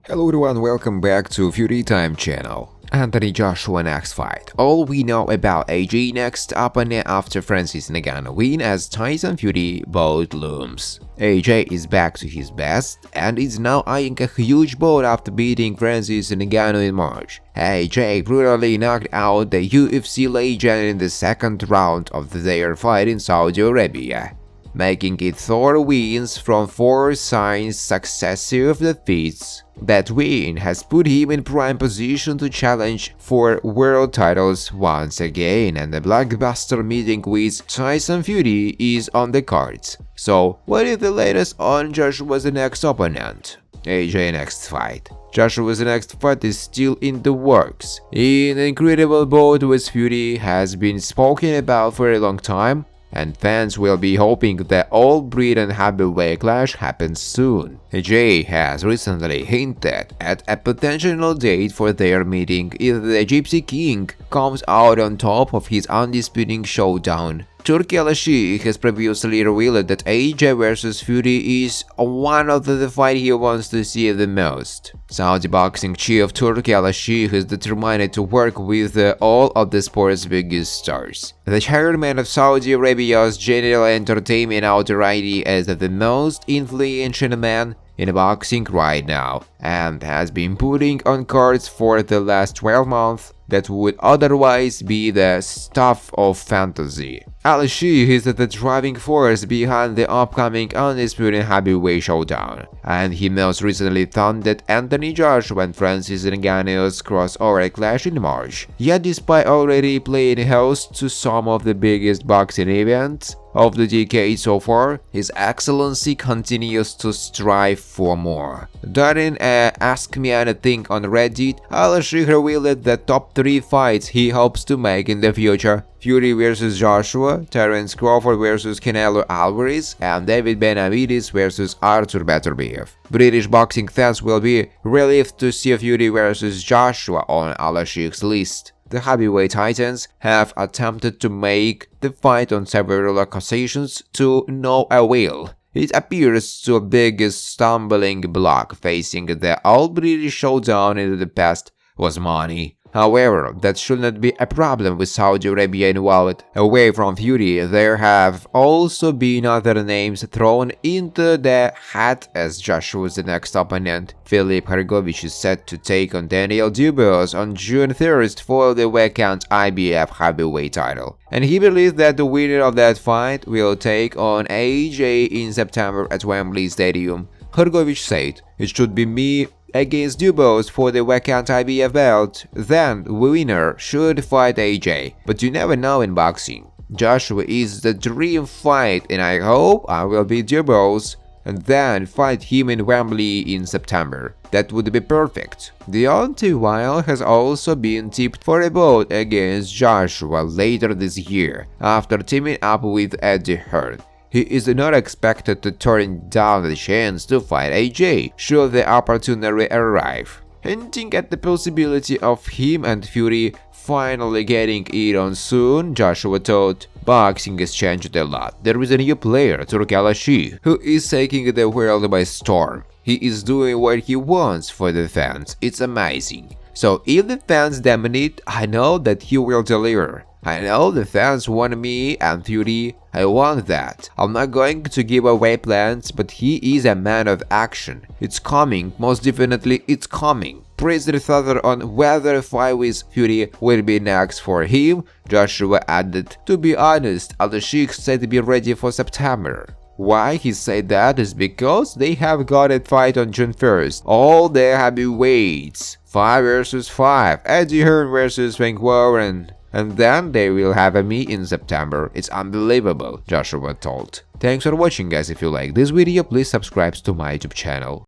Hello everyone, welcome back to Fury Time channel. Anthony Joshua next fight. All we know about AJ next opponent after Francis Ngannou win as Tyson Fury bout looms. AJ is back to his best and is now eyeing a huge bout after beating Francis Ngannou in March. AJ brutally knocked out the UFC legend in the second round of their fight in Saudi Arabia, making it 4 wins from 4 successive defeats. That win has put him in prime position to challenge for world titles once again, and the blockbuster meeting with Tyson Fury is on the cards. So, what is the latest on Joshua's next opponent? AJ next fight. Joshua's next fight is still in the works. An incredible bout with Fury has been spoken about for a long time, and fans will be hoping that all-Britain heavyweight clash happens soon. AJ has recently hinted at a potential date for their meeting if the Gypsy King comes out on top of his undisputed showdown. Turki Al-Sheikh has previously revealed that AJ vs Fury is one of the fights he wants to see the most. Saudi boxing chief Turki Al-Sheikh is determined to work with all of the sport's biggest stars. The chairman of Saudi Arabia's General Entertainment Authority is the most influential man in boxing right now, and has been putting on cards for the last 12 months that would otherwise be the stuff of fantasy. Al-Sheikh is the driving force behind the upcoming undisputed heavyweight showdown, and he most recently thundered Anthony Joshua and Francis Ngannou's crossover clash in March. Yet despite already playing host to some of the biggest boxing events of the decade so far, His Excellency continues to strive for more. During Ask Me Anything on Reddit, Al-Sheikh revealed the top 3 fights he hopes to make in the future: Fury vs Joshua, Terence Crawford vs Canelo Alvarez, and David Benavidez vs Arthur Beterbiev. British boxing fans will be relieved to see Fury vs Joshua on Al-Sheikh's list. The heavyweight titans have attempted to make the fight on several occasions to no avail. It appears the biggest stumbling block facing the all-British showdown in the past was money. However, that should not be a problem with Saudi Arabia involved. Away from Fury, there have also been other names thrown into the hat as Joshua's next opponent. Filip Hrgović is set to take on Daniel Dubois on June 3rd for the vacant IBF heavyweight title, and he believes that the winner of that fight will take on AJ in September at Wembley Stadium. Hrgović said, "It should be me against Dubois for the vacant IBF belt, then the winner should fight AJ, but you never know in boxing. Joshua is the dream fight, and I hope I will beat Dubois and then fight him in Wembley in September. That would be perfect." Deontay Wilder has also been tipped for a bout against Joshua later this year after teaming up with Eddie Hearn. He is not expected to turn down the chance to fight AJ should the opportunity arrive, hinting at the possibility of him and Fury finally getting it on soon. Joshua thought, "Boxing has changed a lot. There is a new player, Turki Al-Sheikh, who is taking the world by storm. He is doing what he wants for the fans. It's amazing. So if the fans demand it, I know that he will deliver. I know the fans want me and Fury. I want that. I'm not going to give away plans, but he is a man of action. It's coming, most definitely it's coming." Praised further on whether a fight with Fury will be next for him, Joshua added, "To be honest, Al-Sheikh said to be ready for September. Why he said that is because they have got a fight on June 1st. All the heavyweights, 5 vs 5, Eddie Hearn vs Frank Warren. And then they will have a meet in September. It's unbelievable," Joshua told. Thanks for watching, guys. If you like this video, please subscribe to my YouTube channel.